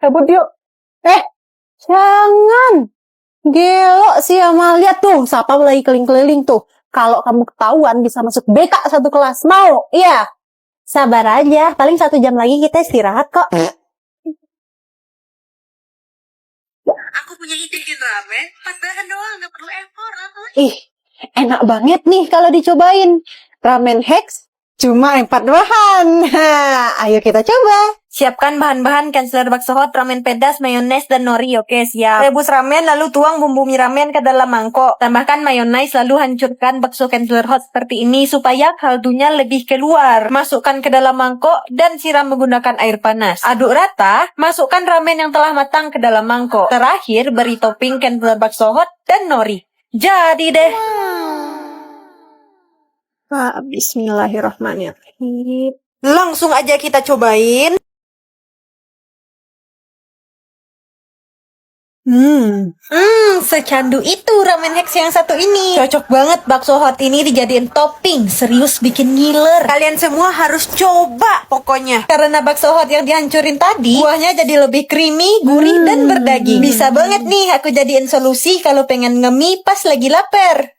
Cabut yuk. Jangan. Gelo sih Amalia tuh. Sapam lagi keliling-keliling tuh. Kalau kamu ketahuan bisa masuk BK satu kelas. Mau? Iya. Sabar aja. Paling 1 jam lagi kita istirahat kok. Aku punya ide bikin ramen, 4 bahan doang, gak perlu effort. Ih, enak banget nih kalau dicobain. Ramen Hex cuma 4 bahan. Ayo kita coba. Siapkan bahan-bahan canceler bakso hot, ramen pedas, mayones, dan nori. Oke, siap. Rebus ramen, lalu tuang bumbu mie ramen ke dalam mangkok. Tambahkan mayones, lalu hancurkan bakso canceler hot seperti ini supaya kaldunya lebih keluar. Masukkan ke dalam mangkok dan siram menggunakan air panas. Aduk rata, masukkan ramen yang telah matang ke dalam mangkok. Terakhir, beri topping canceler bakso hot dan nori. Jadi deh. Bismillahirrahmanirrahim. Langsung aja kita cobain. Secandu itu ramen Hex yang satu ini. Cocok banget bakso hot ini dijadiin topping. Serius bikin ngiler. Kalian semua harus coba pokoknya. Karena bakso hot yang dihancurin tadi, kuahnya jadi lebih creamy, gurih, dan berdaging. Bisa banget nih aku jadiin solusi kalau pengen ngemie pas lagi lapar.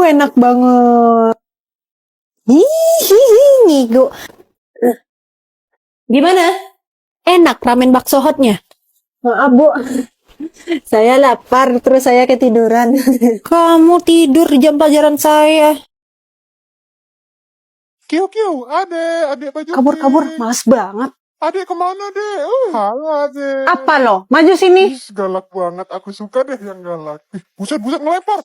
Enak banget. Ngigo. Gimana? Enak ramen bakso hotnya? Maaf, Bu. Saya lapar, terus saya ketiduran. Kamu tidur di jam pelajaran saya. Kiu, adek baju. Kabur, males banget. Adek kemana, dek? Halo, adek. Apa lo? Maju sini. Galak banget, aku suka deh yang galak. Buset, ngelempar.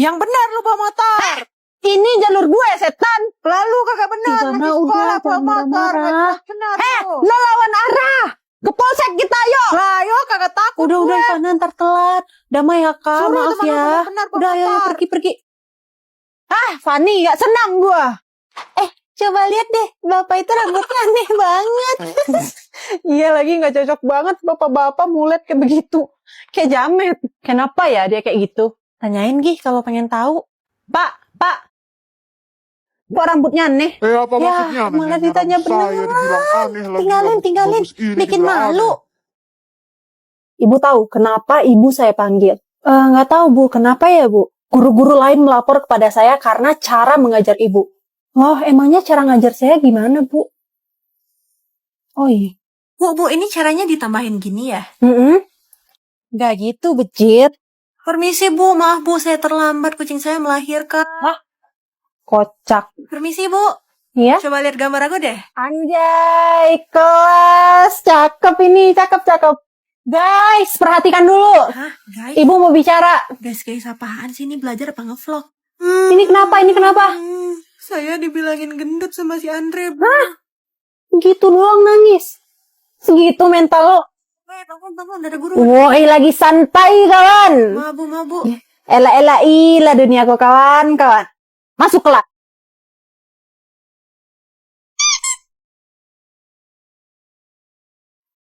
Yang benar lu bawa motor. Ini jalur gue, setan. Lalu kagak benar. Udah, bawa motor. Lo lawan arah. Ke polsek kita, yuk. Lah, yo kagak takut. Udah, sana ntar telat. Damai ya, Kak. Suruh Maaf teman-teman ya. benar, bawa Udah, ayo motor. pergi. Fani, gak senang gua. Coba lihat deh. Bapak itu rambutnya aneh banget. Iya lagi, gak cocok banget. Bapak-bapak mulet kayak begitu. Kayak jamet. Kenapa ya dia kayak gitu? Tanyain Gih kalau pengen tahu. Pak. Kok rambutnya aneh? Apa maksudnya? Malah ditanya beneran. Saya dibilang aneh lagi. Tinggalin. Bagus ini Bikin juga malu. aneh. Ibu tahu kenapa ibu saya panggil? Nggak tahu, Bu. Kenapa ya, Bu? Guru-guru lain melapor kepada saya karena cara mengajar ibu. Loh, emangnya cara ngajar saya gimana, Bu? Oh iya. Bu, ini caranya ditambahin gini ya? Nggak gitu, becit. Permisi, Bu. Maaf, Bu. Saya terlambat. Kucing saya melahirkan. Kocak. Permisi, Bu. Iya? Coba lihat gambar aku deh. Anjay, kelas. Cakep ini, cakep. Guys, perhatikan dulu. Hah, guys? Ibu mau bicara. Guys, apaan sih? Ini belajar apa nge-vlog? Ini kenapa? Saya dibilangin gendut sama si Andre, Bu. Gitu doang nangis. Segitu mental lo. Bangun, ada guru. Woi, lagi santai, kawan. Mau, Bu. Ela duniaku, kawan. Masuk kelas.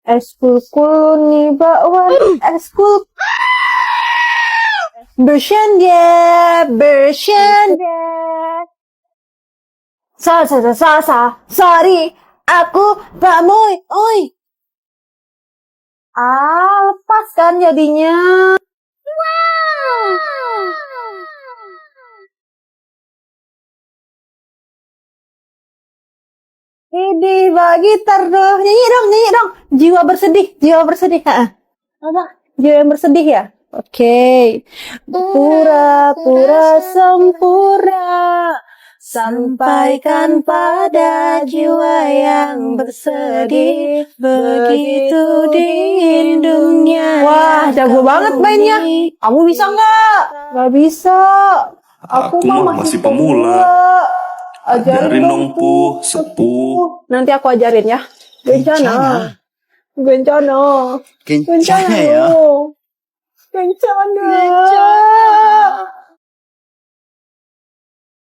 Eskul nih bakwan. Eskul. Bercanda. Sorry. Aku Pak Moy. Oi. Lepas kan jadinya. Ini bagi gitar dong. Nyanyi dong. Jiwa bersedih. Apa? Jiwa yang bersedih ya? Oke. Pura-pura sempurna. Sampaikan pada jiwa yang bersedih, begitu lindungnya. Wah, jago banget mainnya. Kamu bisa nggak? Nggak bisa. Aku mah masih pemula. Ajarin dong, sepuh. Nanti aku ajarin ya. Gencana ya. Gencana.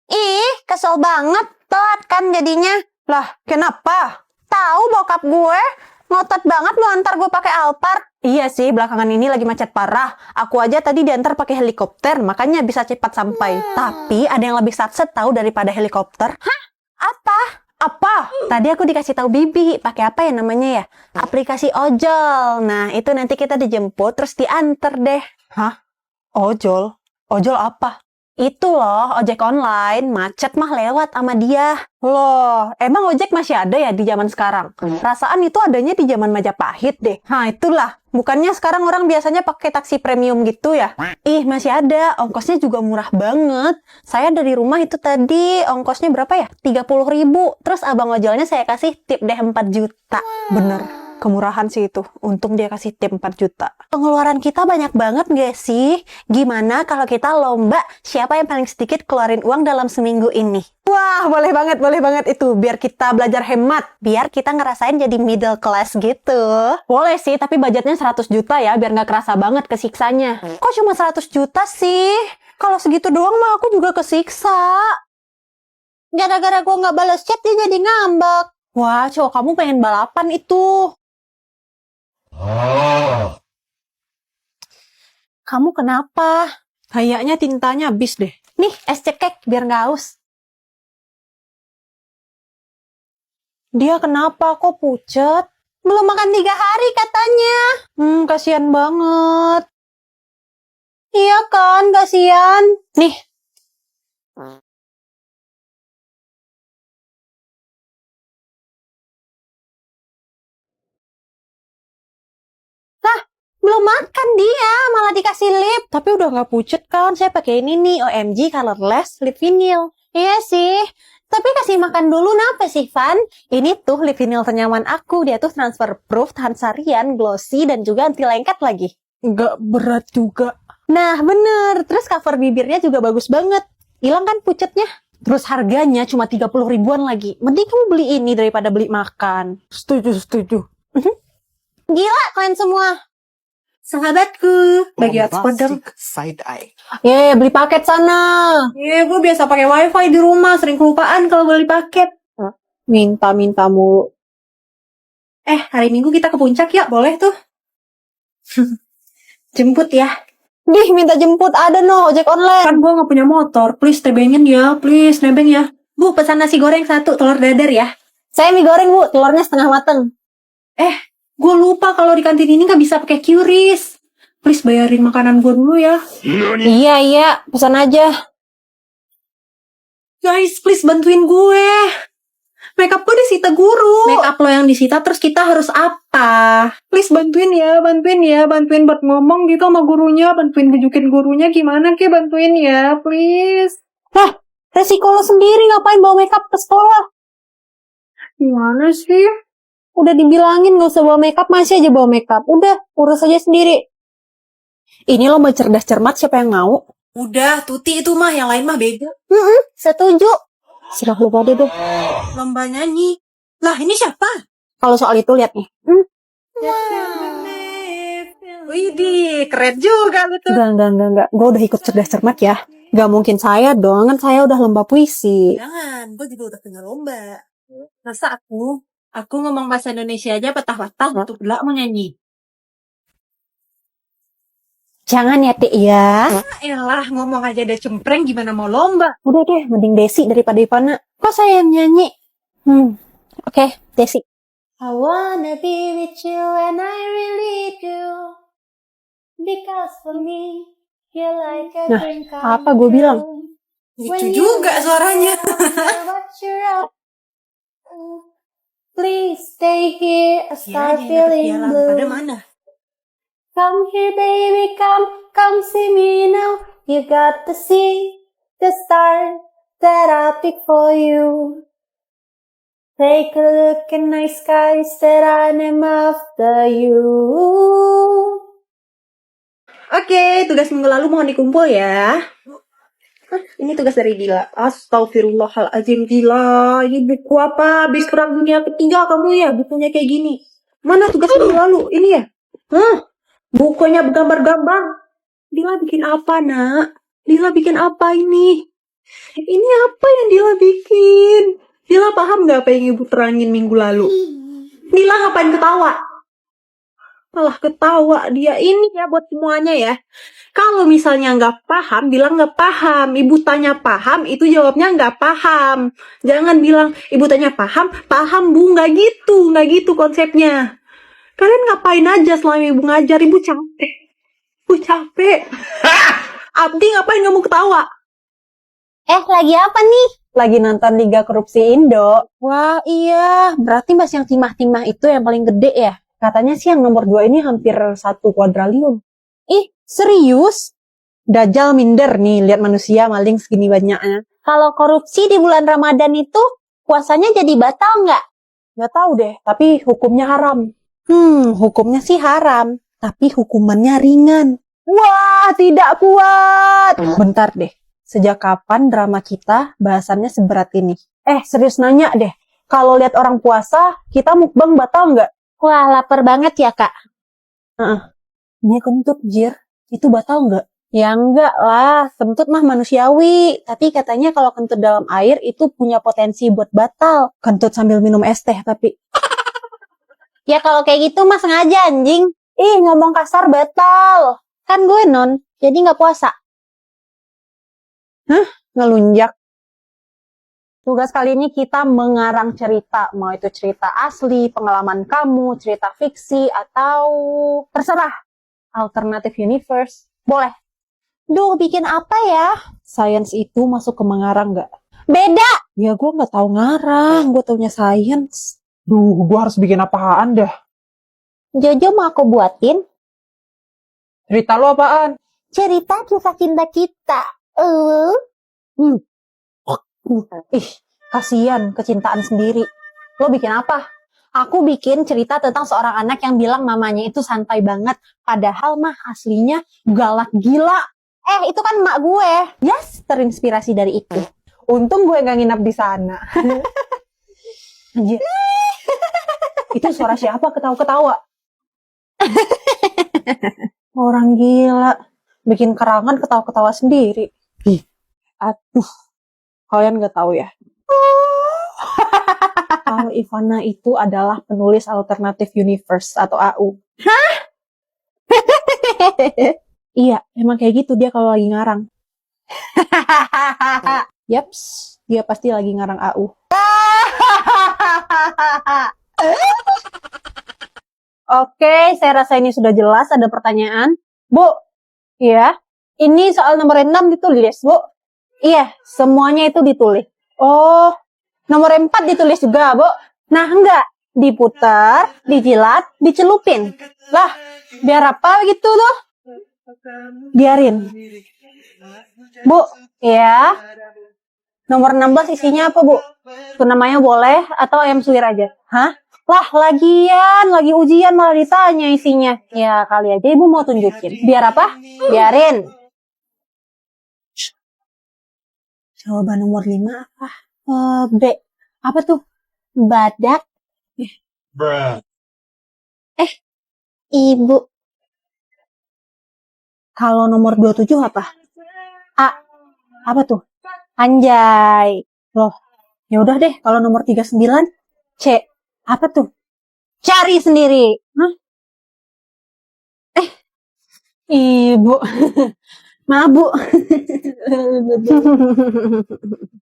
Ih, kesel banget. Telat kan jadinya. Lah, kenapa? Tahu bokap gue Ngotot banget lu antar gue pakai Alphard. Iya sih, belakangan ini lagi macet parah. Aku aja tadi diantar pakai helikopter, makanya bisa cepat sampai. Tapi ada yang lebih satset tahu daripada helikopter. Hah? Apa? Tadi aku dikasih tahu Bibi, pakai apa ya namanya ya? Aplikasi ojol. Nah, itu nanti kita dijemput terus diantar deh. Hah? Ojol? Ojol apa? Itu loh, ojek online, macet mah lewat sama dia. Loh, emang ojek masih ada ya di zaman sekarang? Perasaan itu adanya di zaman Majapahit deh. Nah, itulah. Bukannya sekarang orang biasanya pakai taksi premium gitu ya? Ih, masih ada. Ongkosnya juga murah banget. Saya dari rumah itu tadi ongkosnya berapa ya? 30.000. Terus abang ojolnya saya kasih tip deh 4 juta. Bener. Kemurahan sih itu. Untung dia kasih tip 4 juta. Pengeluaran kita banyak banget gak sih? Gimana kalau kita lomba siapa yang paling sedikit keluarin uang dalam seminggu ini? Wah, boleh banget itu. Biar kita belajar hemat. Biar kita ngerasain jadi middle class gitu. Boleh sih, tapi budgetnya 100 juta ya. Biar gak kerasa banget kesiksanya. Kok cuma 100 juta sih? Kalau segitu doang mah aku juga kesiksa. Gara-gara gue gak balas chat dia jadi ngambek. Wah, cowok kamu pengen balapan itu. Kamu kenapa? Kayaknya tintanya habis deh. Nih, es cekek biar nggak haus. Dia kenapa kok pucet? Belum makan 3 hari katanya. Kasihan banget. Iya kan, kasihan. Nih. Belum makan dia, malah dikasih lip. Tapi udah nggak pucet kan, saya pakai ini nih, OMG Colorless Lip Vinyl. Iya sih, tapi kasih makan dulu napa sih, Van? Ini tuh lip vinyl ternyaman aku, dia tuh transfer proof, tahan seharian, glossy, dan juga anti lengket lagi. Nggak berat juga. Nah, bener. Terus cover bibirnya juga bagus banget. Hilang kan pucetnya? Terus harganya cuma 30 ribuan lagi. Mending kamu beli ini daripada beli makan. Setuju. Gila kalian semua. Sahabatku, bagi hotspot dong. Side eye. Beli paket sana. Gue biasa pakai wifi di rumah, sering kelupaan kalau beli paket. Minta mulu. Hari Minggu kita ke puncak ya, boleh tuh. Jemput ya. Dih, minta jemput ada no, ojek online. Kan gue gak punya motor, please nebengin ya, please nebeng ya. Bu, pesan nasi goreng 1, telur dadar ya. Saya mie goreng bu, telurnya setengah mateng. Gue lupa kalau di kantin ini gak bisa pakai QRIS. Please bayarin makanan gue dulu ya. Iya, pesan aja. Guys, please bantuin gue. Makeup gue disita guru. Makeup lo yang disita, terus kita harus apa? Please bantuin ya. Bantuin buat ngomong gitu sama gurunya. Bantuin bujukin gurunya gimana ke, bantuin ya, please. Resiko lo sendiri ngapain bawa makeup ke sekolah? Gimana sih? Udah dibilangin gak usah bawa makeup, masih aja bawa makeup. Udah, urus aja sendiri. Ini lomba cerdas cermat, siapa yang mau? Udah, Tuti itu mah, yang lain mah beda. Setuju. Serah lu pada deh. Lomba nyanyi. Lah, ini siapa? Kalau soal itu lihat nih. Widih, keren juga lu tuh. Enggak. Gue udah ikut cerdas cermat ya. Gak mungkin saya dong, kan saya udah lomba puisi. Jangan, gue juga udah punya lomba. Masa aku ngomong bahasa Indonesia aja patah-patah, tuh pula mau nyanyi. Jangan ya, Tik ya. Elah, ngomong aja udah cempreng, gimana mau lomba? Udah deh, mending Desi daripada Ivana. Kok saya yang nyanyi? Oke, Desi. I wanna be with you and I really do. Because for me, you're like a drink. Apa gue bilang? Lucu juga suaranya. Please stay here, I start feeling blue. Pada mana? Come here baby, come see me now. You got to see the star that I pick for you. Take a look at night skies that I name after you. Oke, tugas minggu lalu mohon dikumpul ya. Ini tugas dari Dila. Astagfirullahaladzim, Dila. Ini buku apa? Habis perang dunia ketiga kamu ya bukunya kayak gini. Mana tugas minggu lalu? Ini ya? Bukunya bergambar-gambar. Dila bikin apa, nak? Dila bikin apa ini? Ini apa yang Dila bikin? Dila paham gak apa yang ibu terangin minggu lalu? Mila ngapain ketawa? Malah ketawa dia. Ini ya buat semuanya ya. Kalau misalnya nggak paham, bilang nggak paham. Ibu tanya paham, itu jawabnya nggak paham. Jangan bilang ibu tanya paham, paham bu, nggak gitu konsepnya. Kalian ngapain aja selama ibu ngajar, ibu capek. Abdi ngapain kamu ketawa? Lagi apa nih? Lagi nonton Liga Korupsi Indo. Wah iya, berarti mas yang timah-timah itu yang paling gede ya? Katanya sih yang nomor 2 ini hampir 1 kuadriliun. Ih, serius? Dajjal minder nih, lihat manusia maling segini banyaknya. Kalau korupsi di bulan Ramadan itu, puasanya jadi batal nggak? Nggak tahu deh, tapi hukumnya haram. Hukumnya sih haram, tapi hukumannya ringan. Wah, tidak kuat. Bentar deh, sejak kapan drama kita bahasannya seberat ini? Serius nanya deh, kalau lihat orang puasa, kita mukbang batal nggak? Wah, lapar banget ya, Kak. Ini kentut, Jir. Itu batal nggak? Ya enggak lah, kentut mah manusiawi. Tapi katanya kalau kentut dalam air itu punya potensi buat batal. Kentut sambil minum es teh tapi. Ya kalau kayak gitu mah sengaja anjing. Ih, ngomong kasar batal. Kan gue non, jadi nggak puasa. Ngelunjak. Tugas kali ini kita mengarang cerita. Mau itu cerita asli, pengalaman kamu, cerita fiksi, atau terserah. Alternative universe. Boleh. Duh, bikin apa ya? Science itu masuk ke mengarang nggak? Beda. Ya gue nggak tahu ngarang, gue taunya science. Duh, gue harus bikin apaan dah? Jojo mau aku buatin Cerita lo apaan? cerita kisah cinta kita. Ih, kasihan kecintaan sendiri. Lo bikin apa? Aku bikin cerita tentang seorang anak yang bilang mamanya itu santai banget. Padahal mah aslinya galak gila. Itu kan emak gue. Yes, terinspirasi dari itu. Untung gue gak nginap di sana. Anjir. Itu suara siapa ketawa-ketawa? Orang gila. Bikin kerangan ketawa-ketawa sendiri. Aduh. Kalian gak tahu ya? Kalau Ivana itu adalah penulis Alternative Universe atau AU. Hah? Iya, emang kayak gitu dia kalau lagi ngarang. Yaps, dia pasti lagi ngarang AU. Oke, saya rasa ini sudah jelas. Ada pertanyaan? Bu, iya. Ini soal nomor 6 ditulis, Bu. Iya, semuanya itu ditulis. Oh, nomor 4 ditulis juga, Bu. Nah, enggak. Diputar, dijilat, dicelupin. Lah, biar apa gitu tuh? Biarin. Bu, ya. Nomor 16 isinya apa, Bu? Itu namanya boleh atau ayam suwir aja? Hah? Lah, lagian, lagi ujian malah ditanya isinya. Ya, kali aja Ibu mau tunjukin. Biar apa? Biarin. Jawaban nomor 5 apa? B. Apa tuh? Badak. Bruh. Ibu. Kalau nomor 27 apa? A. Apa tuh? Anjay. Loh, ya udah deh kalau nomor 39 C. Apa tuh? Cari sendiri. Hah? Ibu. Maaf, Bu.